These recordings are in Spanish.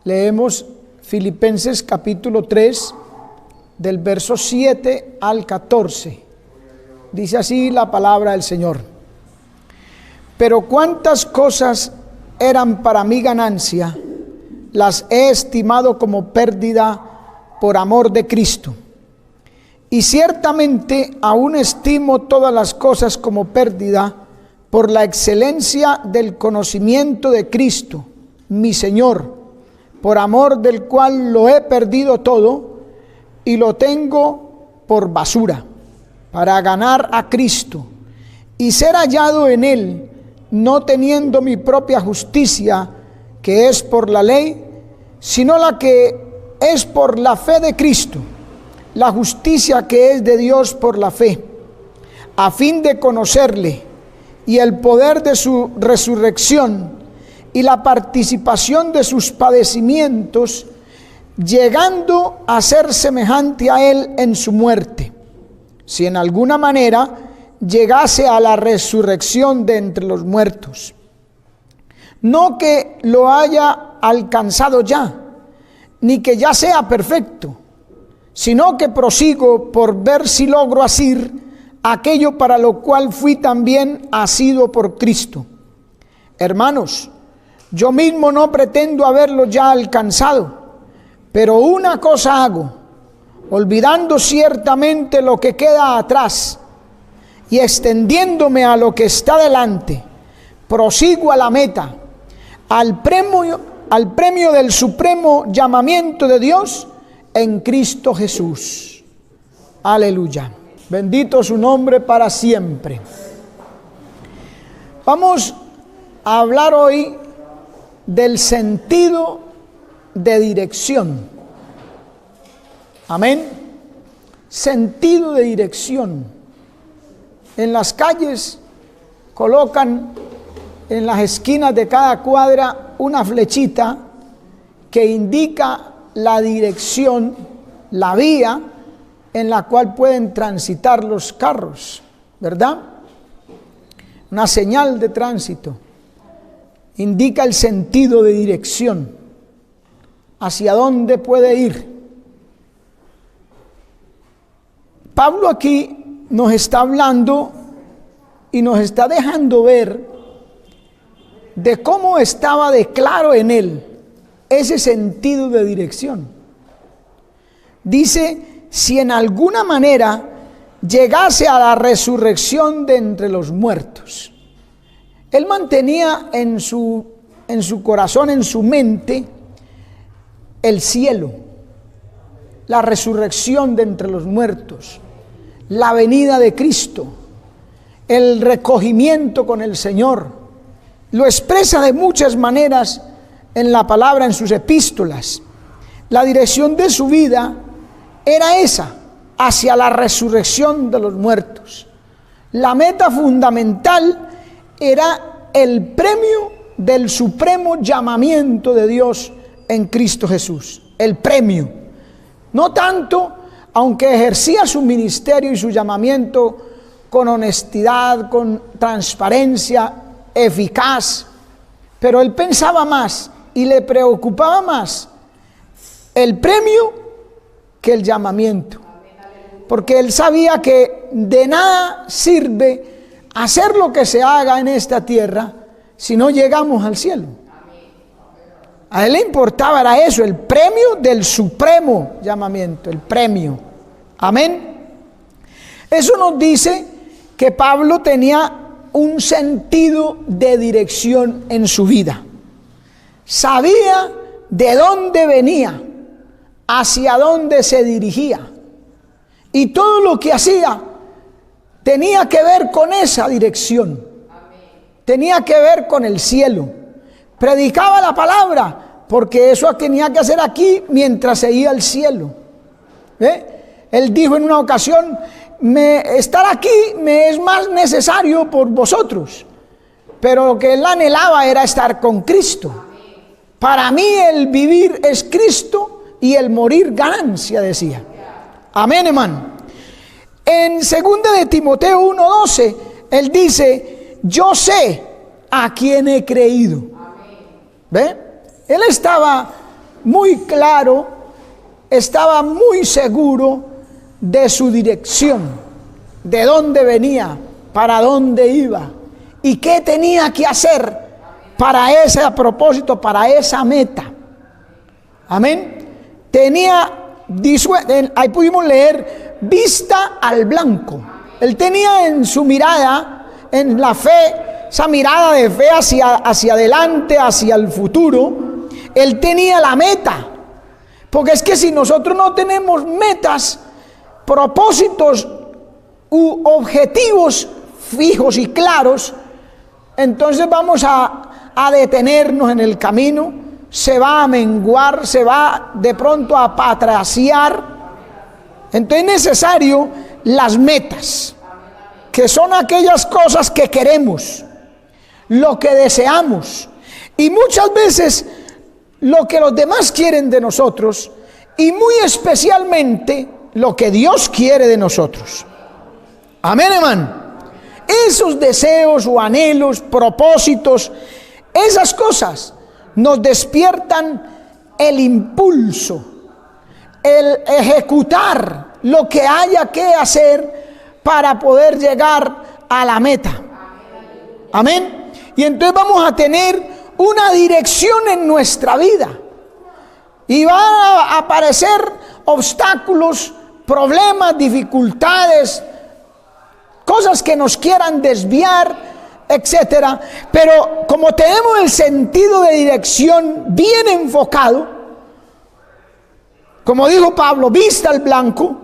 Leemos Filipenses capítulo 3, del verso 7 al 14. Dice así la palabra del Señor: Pero cuántas cosas eran para mí ganancia, las he estimado como pérdida por amor de Cristo. Y ciertamente aún estimo todas las cosas como pérdida por la excelencia del conocimiento de Cristo, mi Señor, por amor del cual lo he perdido todo y lo tengo por basura, para ganar a Cristo y ser hallado en Él, no teniendo mi propia justicia, que es por la ley, sino la que es por la fe de Cristo, la justicia que es de Dios por la fe, a fin de conocerle y el poder de su resurrección y la participación de sus padecimientos, llegando a ser semejante a él en su muerte, si en alguna manera llegase a la resurrección de entre los muertos. No que lo haya alcanzado ya, ni que ya sea perfecto, sino que prosigo por ver si logro asir aquello para lo cual fui también asido por Cristo. Hermanos, yo mismo no pretendo haberlo ya alcanzado, pero una cosa hago, olvidando ciertamente lo que queda atrás y extendiéndome a lo que está delante, prosigo a la meta, al premio del supremo llamamiento de Dios en Cristo Jesús. Aleluya. Bendito su nombre para siempre. Vamos a hablar hoy del sentido de dirección. Amén. Sentido de dirección. En las calles colocan en las esquinas de cada cuadra una flechita que indica la dirección, la vía en la cual pueden transitar los carros, ¿verdad? Una señal de tránsito indica el sentido de dirección, hacia dónde puede ir. Pablo aquí nos está hablando y nos está dejando ver de cómo estaba de claro en él ese sentido de dirección. Dice: si en alguna manera llegase a la resurrección de entre los muertos. Él mantenía en su corazón, en su mente, el cielo, la resurrección de entre los muertos, la venida de Cristo, el recogimiento con el Señor. Lo expresa de muchas maneras en la palabra, en sus epístolas. La dirección de su vida era esa, hacia la resurrección de los muertos. La meta fundamental era el premio del supremo llamamiento de Dios en Cristo Jesús. El premio. No tanto, aunque ejercía su ministerio y su llamamiento con honestidad, con transparencia, eficaz, pero él pensaba más y le preocupaba más el premio que el llamamiento, porque él sabía que de nada sirve hacer lo que se haga en esta tierra si no llegamos al cielo. A él le importaba era eso, el premio del supremo llamamiento, el premio. Amén. Eso nos dice que Pablo tenía un sentido de dirección en su vida. Sabía de dónde venía, hacia dónde se dirigía, y todo lo que hacía tenía que ver con esa dirección. Tenía que ver con el cielo. Predicaba la palabra, porque eso tenía que hacer aquí mientras se iba al cielo. Él dijo en una ocasión: estar aquí me es más necesario por vosotros, pero lo que él anhelaba era estar con Cristo. Para mí el vivir es Cristo y el morir ganancia, decía. Amén, hermano. En 2 de Timoteo 1:12, él dice: yo sé a quién he creído. ¿Ve? Él estaba muy claro, estaba muy seguro de su dirección, de dónde venía, para dónde iba y qué tenía que hacer para ese propósito, para esa meta. Amén. Ahí pudimos leer, vista al blanco. Él tenía en su mirada, en la fe, esa mirada de fe hacia adelante, hacia el futuro. Él tenía la meta. Porque es que si nosotros no tenemos metas, propósitos u objetivos fijos y claros, entonces vamos a detenernos en el camino, se va a menguar, se va de pronto a patraciar. Entonces es necesario las metas, que son aquellas cosas que queremos, lo que deseamos, y muchas veces lo que los demás quieren de nosotros, y muy especialmente lo que Dios quiere de nosotros. Amén, hermano. Esos deseos o anhelos, propósitos, esas cosas nos despiertan el impulso, el ejecutar lo que haya que hacer para poder llegar a la meta. Amén. Y entonces vamos a tener una dirección en nuestra vida. Y van a aparecer obstáculos, problemas, dificultades, cosas que nos quieran desviar, etcétera. Pero como tenemos el sentido de dirección bien enfocado, como dijo Pablo, vista al blanco,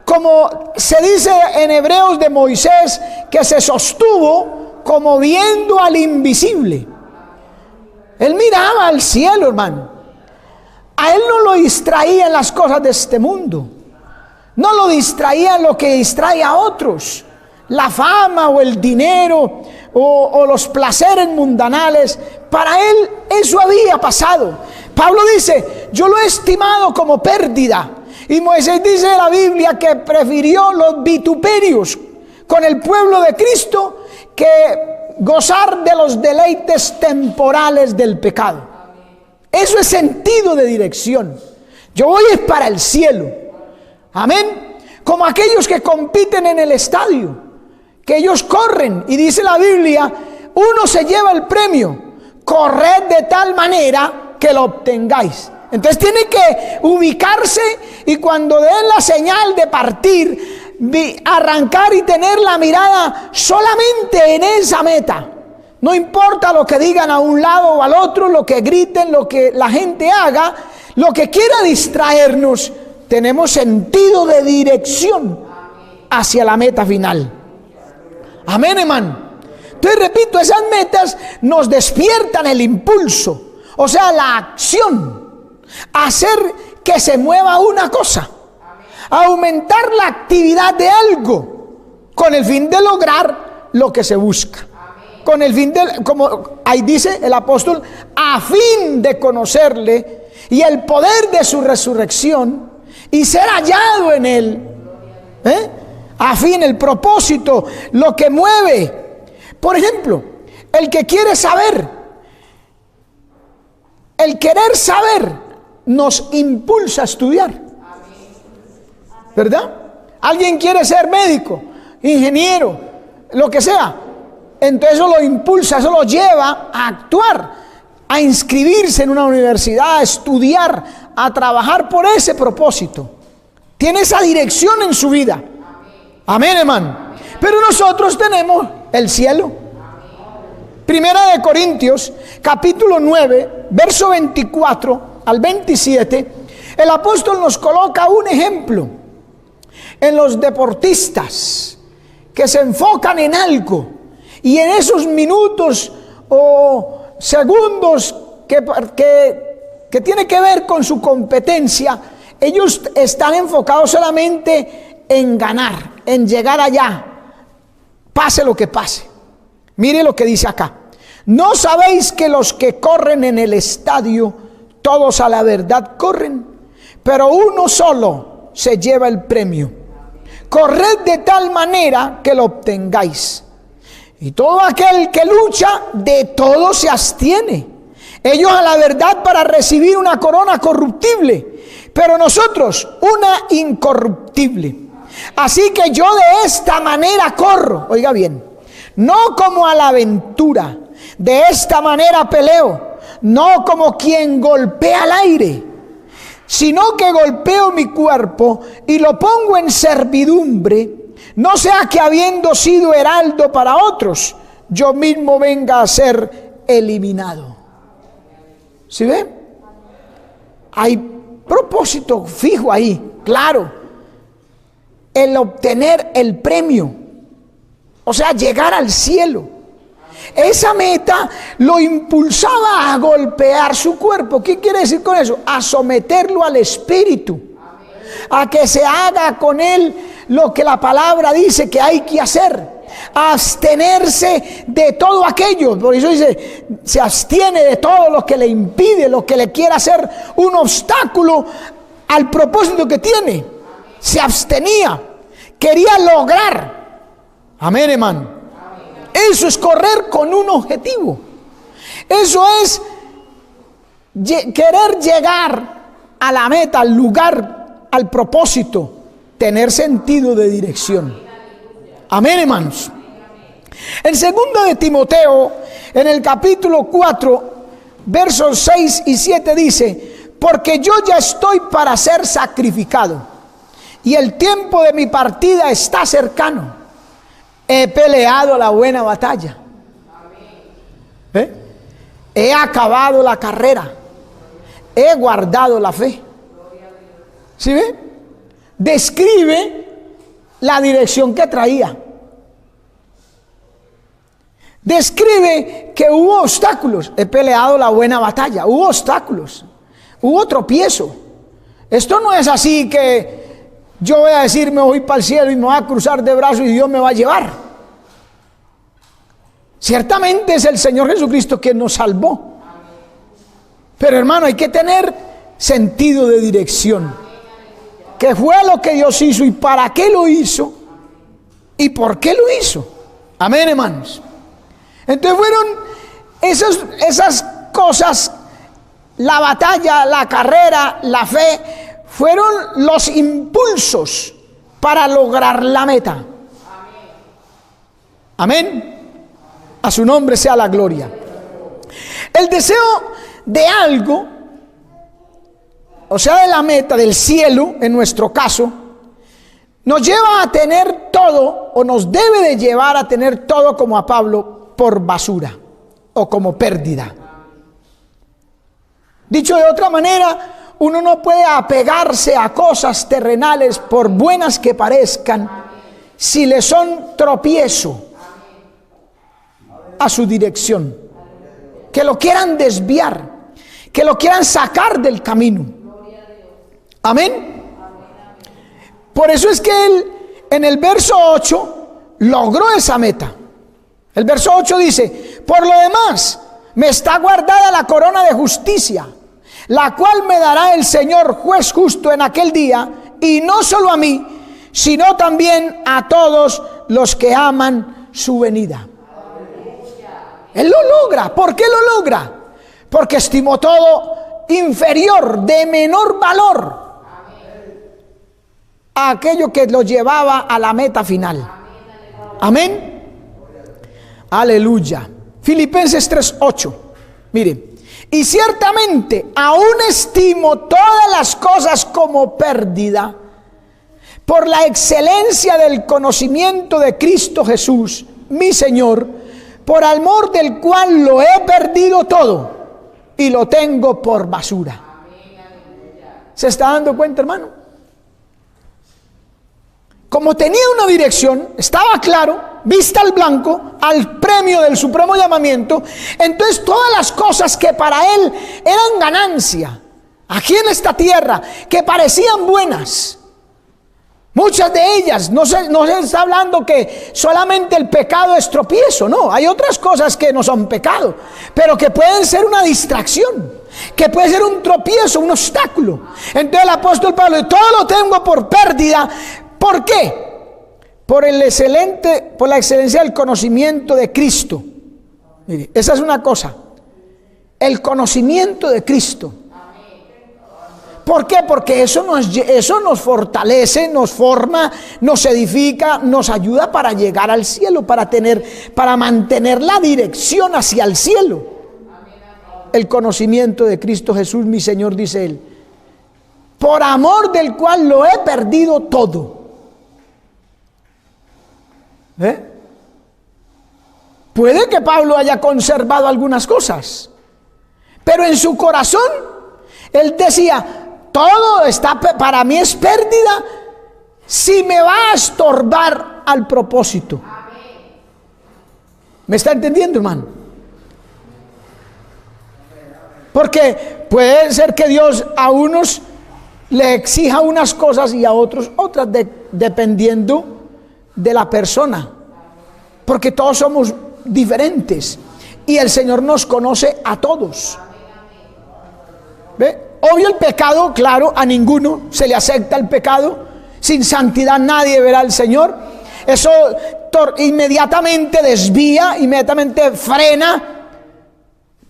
como se dice en Hebreos de Moisés, que se sostuvo como viendo al invisible. Él miraba al cielo, hermano. A él no lo distraían las cosas de este mundo, no lo distraía lo que distrae a otros, la fama o el dinero o los placeres mundanales. Para él eso había pasado. Pablo dice, yo lo he estimado como pérdida. Y Moisés dice en la Biblia que prefirió los vituperios con el pueblo de Cristo que gozar de los deleites temporales del pecado. Eso es sentido de dirección. Yo voy es para el cielo. Amén. Como aquellos que compiten en el estadio, que ellos corren, y dice la Biblia, uno se lleva el premio, corred de tal manera que lo obtengáis. Entonces tiene que ubicarse, y cuando den la señal de partir, arrancar y tener la mirada solamente en esa meta. No importa lo que digan a un lado o al otro, lo que griten, lo que la gente haga, lo que quiera distraernos. Tenemos sentido de dirección hacia la meta final. Amén, hermano. Entonces repito, esas metas nos despiertan el impulso, o sea, la acción, hacer que se mueva una cosa, aumentar la actividad de algo con el fin de lograr lo que se busca. Con el fin de, como ahí dice el apóstol, a fin de conocerle y el poder de su resurrección y ser hallado en él. A fin, el propósito, lo que mueve. Por ejemplo, el que quiere saber, el querer saber nos impulsa a estudiar, ¿verdad? Alguien quiere ser médico, ingeniero, lo que sea. Entonces eso lo impulsa, eso lo lleva a actuar, a inscribirse en una universidad, a estudiar, a trabajar por ese propósito. Tiene esa dirección en su vida. Amén, hermano. Pero nosotros tenemos el cielo. Primera de Corintios, capítulo 9, verso 24 al 27, el apóstol nos coloca un ejemplo en los deportistas que se enfocan en algo. Y en esos minutos o segundos que tiene que ver con su competencia, ellos están enfocados solamente en ganar, en llegar allá, pase lo que pase. Mire lo que dice acá. ¿No sabéis que los que corren en el estadio, todos a la verdad corren, pero uno solo se lleva el premio? Corred de tal manera que lo obtengáis. Y todo aquel que lucha, de todo se abstiene. Ellos a la verdad para recibir una corona corruptible, pero nosotros una incorruptible. Así que yo de esta manera corro, oiga bien, no como a la aventura, de esta manera peleo, no como quien golpea al aire, sino que golpeo mi cuerpo y lo pongo en servidumbre, no sea que habiendo sido heraldo para otros, yo mismo venga a ser eliminado. ¿Sí ven? Hay propósito fijo ahí, claro, el obtener el premio, o sea, llegar al cielo. Esa meta lo impulsaba a golpear su cuerpo. ¿Qué quiere decir con eso? A someterlo al Espíritu, a que se haga con él lo que la palabra dice que hay que hacer, a abstenerse de todo aquello. Por eso dice, se abstiene de todo lo que le impide, lo que le quiera hacer un obstáculo al propósito que tiene. Se abstenía, quería lograr. Amén, hermano. Eso es correr con un objetivo. Eso es querer llegar a la meta, al lugar, al propósito, tener sentido de dirección. Amén, hermanos. En 2 de Timoteo, en el capítulo 4, versos 6 y 7 dice: porque yo ya estoy para ser sacrificado, y el tiempo de mi partida está cercano. He peleado la buena batalla. He acabado la carrera. He guardado la fe. ¿Sí ve? Describe la dirección que traía. Describe que hubo obstáculos. He peleado la buena batalla. Hubo obstáculos. Hubo tropiezo. Esto no es así que yo voy a decir me voy para el cielo y me voy a cruzar de brazos y Dios me va a llevar. Ciertamente es el Señor Jesucristo quien nos salvó. Pero hermano, hay que tener sentido de dirección. ¿Qué fue lo que Dios hizo y para qué lo hizo? ¿Y por qué lo hizo? Amén, hermanos. Entonces fueron esas cosas, la batalla, la carrera, la fe, fueron los impulsos para lograr la meta. Amén. A su nombre sea la gloria. El deseo de algo, o sea, de la meta, del cielo, en nuestro caso, nos lleva a tener todo, o nos debe de llevar a tener todo, como a Pablo, por basura o como pérdida. Dicho de otra manera, uno no puede apegarse a cosas terrenales, por buenas que parezcan, si le son tropiezo a su dirección, que lo quieran desviar, que lo quieran sacar del camino. Amén. Por eso es que él en el verso 8 logró esa meta. El verso 8 dice: por lo demás me está guardada la corona de justicia, la cual me dará el Señor juez justo en aquel día, y no solo a mí, sino también a todos los que aman su venida. Él lo logra. ¿Por qué lo logra? Porque estimó todo inferior, de menor valor, a aquello que lo llevaba a la meta final. Amén. Aleluya. Filipenses 3:8. Mire: y ciertamente aún estimo todas las cosas como pérdida por la excelencia del conocimiento de Cristo Jesús, mi Señor, por amor del cual lo he perdido todo y lo tengo por basura. ¿Se está dando cuenta, hermano? Como tenía una dirección, estaba claro, vista al blanco, al premio del supremo llamamiento, entonces todas las cosas que para él eran ganancia, aquí en esta tierra, que parecían buenas, muchas de ellas, no se está hablando que solamente el pecado es tropiezo, no, hay otras cosas que no son pecado, pero que pueden ser una distracción, que puede ser un tropiezo, un obstáculo. Entonces el apóstol Pablo: todo lo tengo por pérdida. ¿Por qué? Por la excelencia del conocimiento de Cristo. Mire, esa es una cosa. El conocimiento de Cristo. ¿Por qué? Porque eso nos fortalece, nos forma, nos edifica, nos ayuda para llegar al cielo, para mantener la dirección hacia el cielo. El conocimiento de Cristo Jesús, mi Señor, dice él, por amor del cual lo he perdido todo. Puede que Pablo haya conservado algunas cosas, pero en su corazón él decía: todo está, para mí es pérdida si me va a estorbar al propósito. ¿Me está entendiendo, hermano? Porque puede ser que Dios a unos le exija unas cosas y a otros otras, dependiendo de la persona. Porque todos somos diferentes y el Señor nos conoce a todos. ¿Ve? Obvio el pecado, claro, a ninguno se le acepta el pecado. Sin santidad nadie verá al Señor. Eso inmediatamente desvía, inmediatamente frena,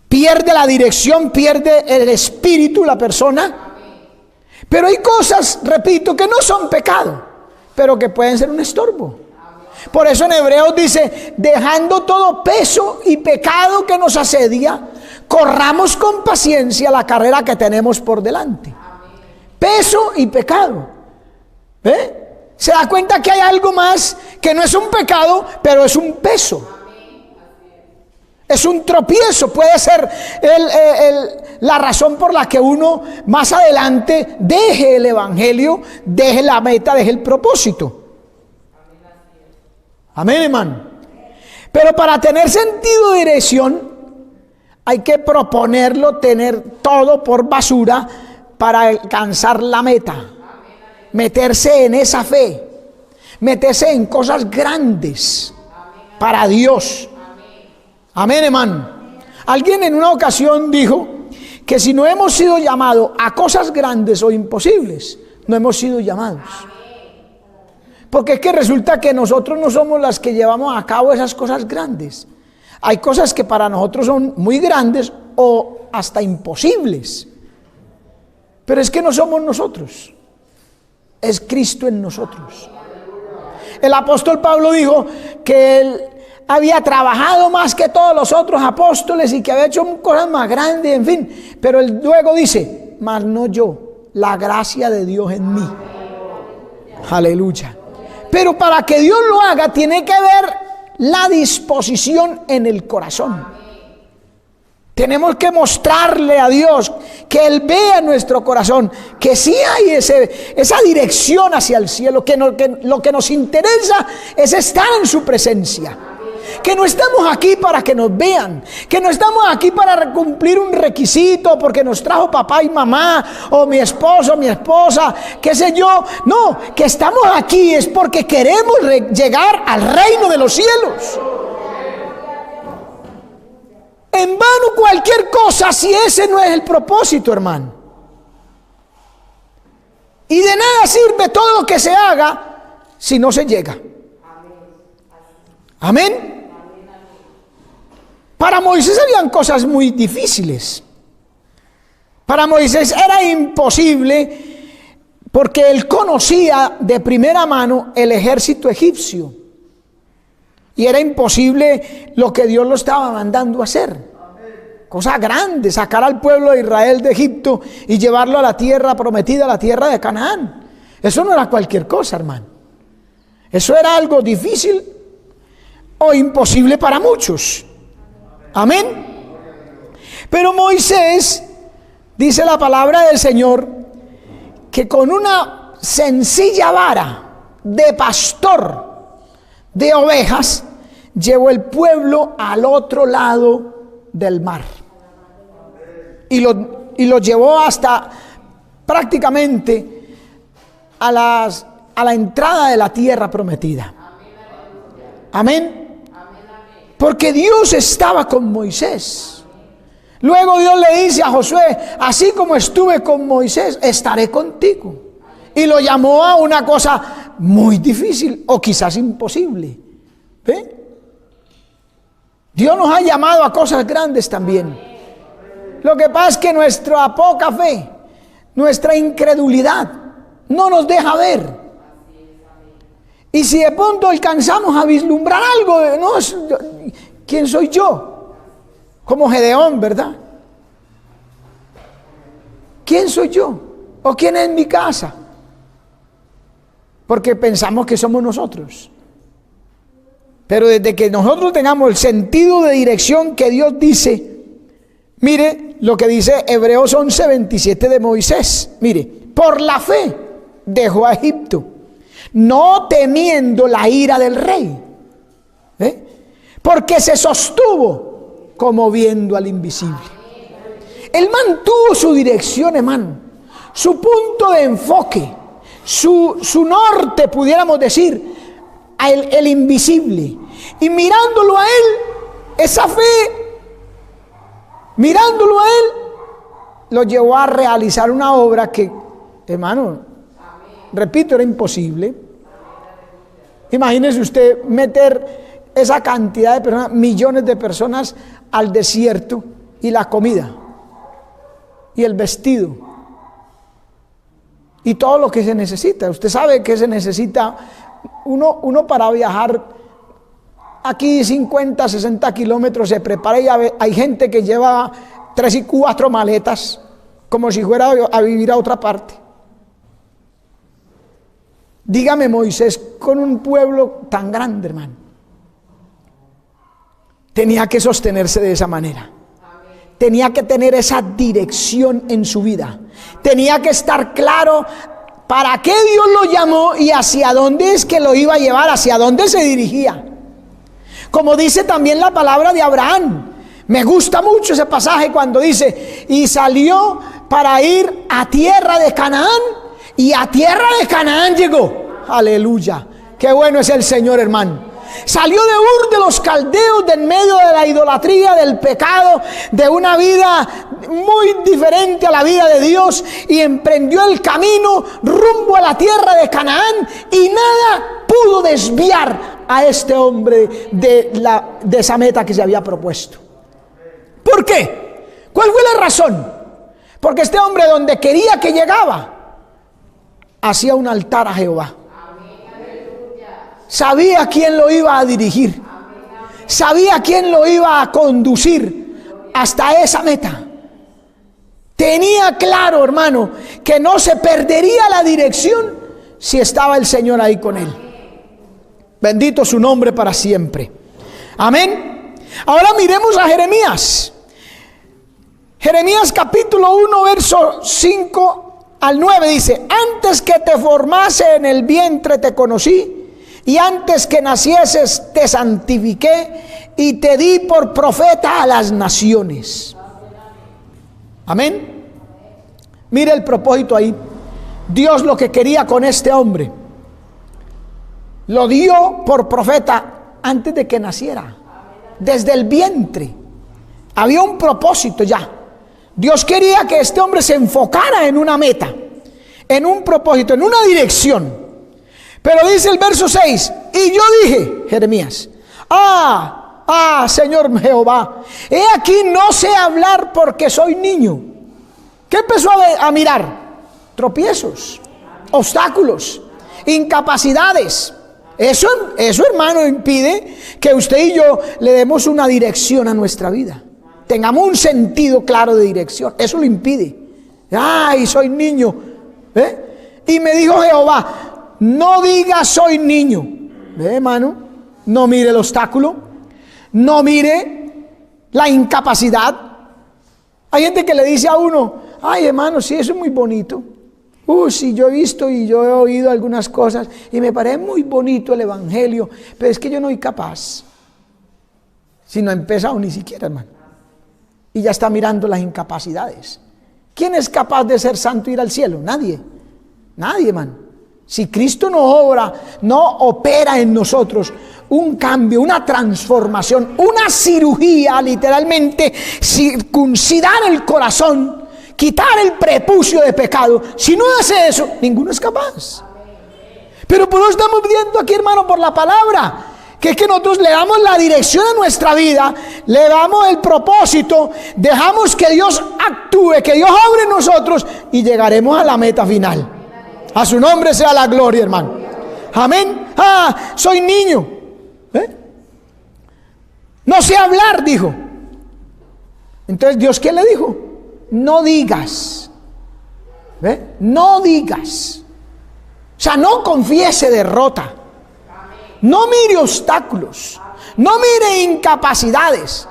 pierde la dirección, pierde el espíritu la persona. Pero hay cosas, repito, que no son pecado, pero que pueden ser un estorbo. Por eso en Hebreos dice: dejando todo peso y pecado que nos asedia, corramos con paciencia la carrera que tenemos por delante. Peso y pecado. Se da cuenta que hay algo más que no es un pecado, pero es un peso. Es un tropiezo. Puede ser la razón por la que uno más adelante deje el evangelio, deje la meta, deje el propósito. Amén, hermano. Pero para tener sentido de dirección hay que proponerlo, tener todo por basura para alcanzar la meta. Meterse en esa fe, meterse en cosas grandes para Dios. Amén, hermano. Alguien en una ocasión dijo que si no hemos sido llamados a cosas grandes o imposibles, no hemos sido llamados. Porque es que resulta que nosotros no somos las que llevamos a cabo esas cosas grandes. Hay cosas que para nosotros son muy grandes o hasta imposibles. Pero es que no somos nosotros, es Cristo en nosotros. El apóstol Pablo dijo que él había trabajado más que todos los otros apóstoles y que había hecho cosas más grandes, en fin. Pero él luego dice: mas no yo, la gracia de Dios en mí. Aleluya. Pero para que Dios lo haga, tiene que haber la disposición en el corazón. Tenemos que mostrarle a Dios, que Él vea en nuestro corazón que sí hay esa dirección hacia el cielo, que lo que nos interesa es estar en su presencia. Que no estamos aquí para que nos vean, que no estamos aquí para cumplir un requisito porque nos trajo papá y mamá, o mi esposo, mi esposa, qué sé yo. No, que estamos aquí es porque queremos llegar al reino de los cielos. En vano cualquier cosa si ese no es el propósito, hermano. Y de nada sirve todo lo que se haga si no se llega. Amén. Para Moisés habían cosas muy difíciles. Para Moisés era imposible porque él conocía de primera mano el ejército egipcio. Y era imposible lo que Dios lo estaba mandando a hacer. Cosa grande, sacar al pueblo de Israel de Egipto y llevarlo a la tierra prometida, a la tierra de Canaán. Eso no era cualquier cosa, hermano. Eso era algo difícil o imposible para muchos. Amén. Pero Moisés, dice la palabra del Señor, que con una sencilla vara de pastor de ovejas llevó el pueblo al otro lado del mar y lo llevó hasta prácticamente a la entrada de la tierra prometida. Amén. Porque Dios estaba con Moisés. Luego Dios le dice a Josué: así como estuve con Moisés, estaré contigo. Y lo llamó a una cosa muy difícil o quizás imposible. ¿Ve? Dios nos ha llamado a cosas grandes también. Lo que pasa es que nuestra poca fe, nuestra incredulidad, no nos deja ver. Y si de pronto alcanzamos a vislumbrar algo, no, ¿quién soy yo? Como Gedeón, ¿verdad? ¿Quién soy yo? ¿O quién es mi casa? Porque pensamos que somos nosotros. Pero desde que nosotros tengamos el sentido de dirección que Dios dice, mire lo que dice Hebreos 11:27 de Moisés. Mire, por la fe dejó a Egipto, no temiendo la ira del rey, porque se sostuvo como viendo al invisible. Él mantuvo su dirección, hermano, su punto de enfoque, su norte, pudiéramos decir, el invisible. Y mirándolo a él, esa fe, mirándolo a él, lo llevó a realizar una obra que, hermano, repito, era imposible. Imagínese usted meter esa cantidad de personas, millones de personas al desierto, y la comida y el vestido y todo lo que se necesita. Usted sabe que se necesita uno para viajar aquí 50, 60 kilómetros, se prepara, y hay gente que lleva 3 y 4 maletas como si fuera a vivir a otra parte. Dígame, Moisés, con un pueblo tan grande, hermano, tenía que sostenerse de esa manera. Tenía que tener esa dirección en su vida. Tenía que estar claro para qué Dios lo llamó y hacia dónde es que lo iba a llevar, hacia dónde se dirigía. Como dice también la palabra de Abraham. Me gusta mucho ese pasaje cuando dice, y salió para ir a tierra de Canaán, y a tierra de Canaán llegó. Aleluya. Qué bueno es el Señor, hermano. Salió de Ur de los caldeos, de en medio de la idolatría, del pecado, de una vida muy diferente a la vida de Dios, y emprendió el camino rumbo a la tierra de Canaán, y nada pudo desviar a este hombre de esa meta que se había propuesto. ¿Por qué? ¿Cuál fue la razón? Porque este hombre, donde quería que llegaba, hacía un altar a Jehová. Sabía quién lo iba a dirigir, sabía quién lo iba a conducir hasta esa meta. Tenía claro, hermano, que no se perdería la dirección si estaba el Señor ahí con él. Bendito su nombre para siempre. Amén. Ahora miremos a Jeremías. Jeremías capítulo 1, verso 5 al 9 dice: antes que te formase en el vientre te conocí, y antes que nacieses te santifiqué, y te di por profeta a las naciones. Amén. Mire el propósito ahí. Dios lo que quería con este hombre, lo dio por profeta antes de que naciera. Desde el vientre había un propósito ya. Dios quería que este hombre se enfocara en una meta, en un propósito, en una dirección. Pero dice el verso 6, y yo dije, Jeremías, Señor Jehová, he aquí no sé hablar porque soy niño. ¿Qué empezó a mirar? Tropiezos, obstáculos, incapacidades. Eso, hermano, impide que usted y yo le demos una dirección a nuestra vida. Tengamos un sentido claro de dirección. Eso lo impide. Soy niño. Y me dijo Jehová, no digas soy niño. Hermano, no mire el obstáculo, no mire la incapacidad. Hay gente que le dice a uno, hermano, sí, eso es muy bonito. Sí, yo he visto y yo he oído algunas cosas y me parece muy bonito el evangelio, pero es que yo no soy capaz. Si no he empezado ni siquiera, hermano. Y ya está mirando las incapacidades. ¿Quién es capaz de ser santo e ir al cielo? Nadie. Nadie, hermano. Si Cristo no opera en nosotros un cambio, una transformación, una cirugía, literalmente circuncidar el corazón, quitar el prepucio de pecado, si no hace eso, ninguno es capaz. Pero por eso estamos viendo aquí, hermano, por la palabra, Que es que nosotros le damos la dirección a nuestra vida, le damos el propósito, dejamos que Dios actúe, que Dios obre en nosotros y llegaremos a la meta final. A su nombre sea la gloria, hermano. Amén. Soy niño. No sé hablar, dijo. Entonces, ¿Dios qué le dijo? No digas. No digas. O sea, no confiese derrota. No mire obstáculos. No mire incapacidades.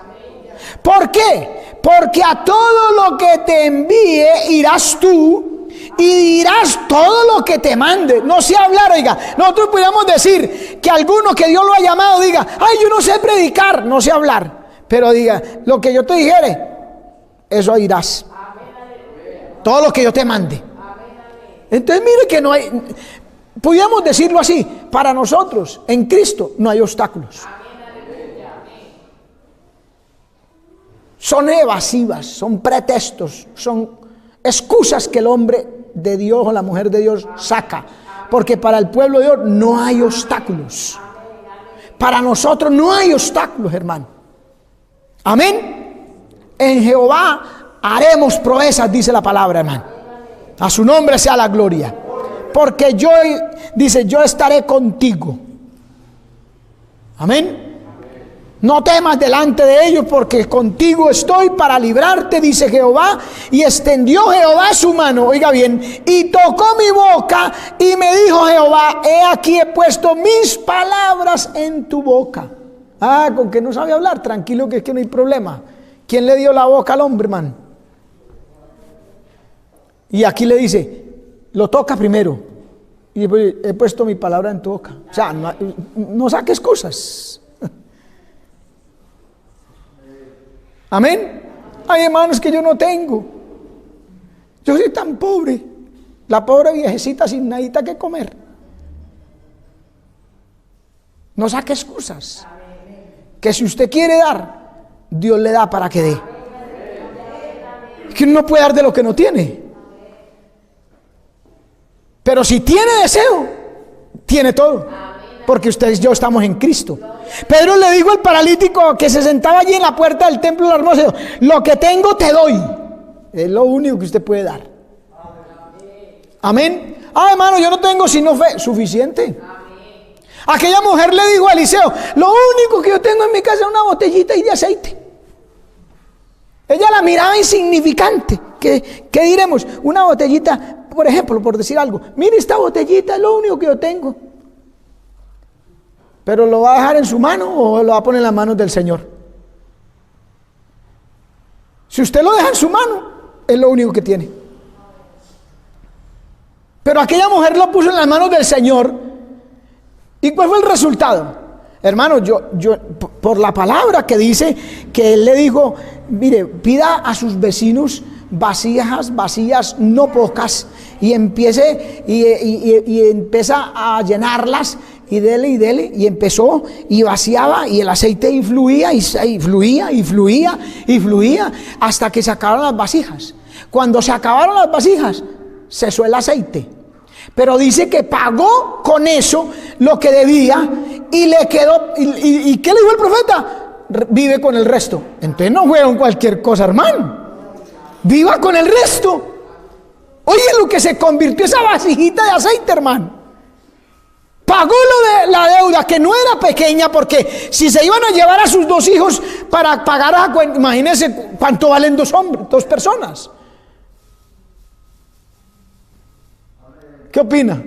¿Por qué? Porque a todo lo que te envíe irás tú y dirás todo lo que te mande. No sé hablar, oiga. Nosotros podríamos decir que alguno que Dios lo ha llamado diga: ay, yo no sé predicar, no sé hablar. Pero diga: lo que yo te dijere, eso dirás. Todo lo que yo te mande. Entonces mire que no hay, podríamos decirlo así, para nosotros en Cristo no hay obstáculos. Son evasivas, son pretextos, son excusas que el hombre de Dios o la mujer de Dios saca. Porque para el pueblo de Dios no hay obstáculos. Para nosotros no hay obstáculos, hermano. Amén. En Jehová haremos proezas, dice la palabra, hermano. A su nombre sea la gloria. Porque yo, dice, yo estaré contigo. Amén. No temas delante de ellos, porque contigo estoy para librarte, dice Jehová. Y extendió Jehová su mano, oiga bien, y tocó mi boca, y me dijo Jehová: he aquí he puesto mis palabras en tu boca. Con que no sabe hablar, tranquilo, que es que no hay problema. ¿Quién le dio la boca al hombre, hermano? Y aquí le dice: lo toca primero, y he puesto mi palabra en tu boca. O sea, no saques cosas. Amén. Hay hermanos que yo no tengo. Yo soy tan pobre, la pobre viejecita sin nadita que comer. No saque excusas. Que si usted quiere dar, Dios le da para que dé. Que uno no puede dar de lo que no tiene. Pero si tiene deseo, tiene todo. Porque ustedes y yo estamos en Cristo. Pedro le dijo al paralítico que se sentaba allí en la puerta del templo hermoso: lo que tengo te doy. Es lo único que usted puede dar. Amén. Hermano, yo no tengo sino fe. Suficiente. Aquella mujer le dijo a Eliseo: lo único que yo tengo en mi casa es una botellita y de aceite. Ella la miraba insignificante. ¿Qué diremos? Una botellita, por ejemplo, por decir algo. Mire, esta botellita es lo único que yo tengo. ¿Pero lo va a dejar en su mano o lo va a poner en las manos del Señor? Si usted lo deja en su mano, es lo único que tiene. Pero aquella mujer lo puso en las manos del Señor. ¿Y cuál fue el resultado? Hermano, yo por la palabra que dice que él le dijo: mire, pida a sus vecinos vasijas vacías, no pocas, y empiece y empieza a llenarlas, y dele, y empezó y vaciaba, y el aceite y fluía hasta que se acabaron las vasijas. Cuando se acabaron las vasijas, cesó el aceite. Pero dice que pagó con eso lo que debía, y le quedó. ¿Y qué le dijo el profeta? Vive con el resto. Entonces no fue con cualquier cosa, hermano. Viva con el resto. Oye, lo que se convirtió esa vasijita de aceite, hermano. Pagó lo de la deuda, que no era pequeña, porque si se iban a llevar a sus dos hijos para pagar agua, imagínense cuánto valen dos personas. ¿Qué opina?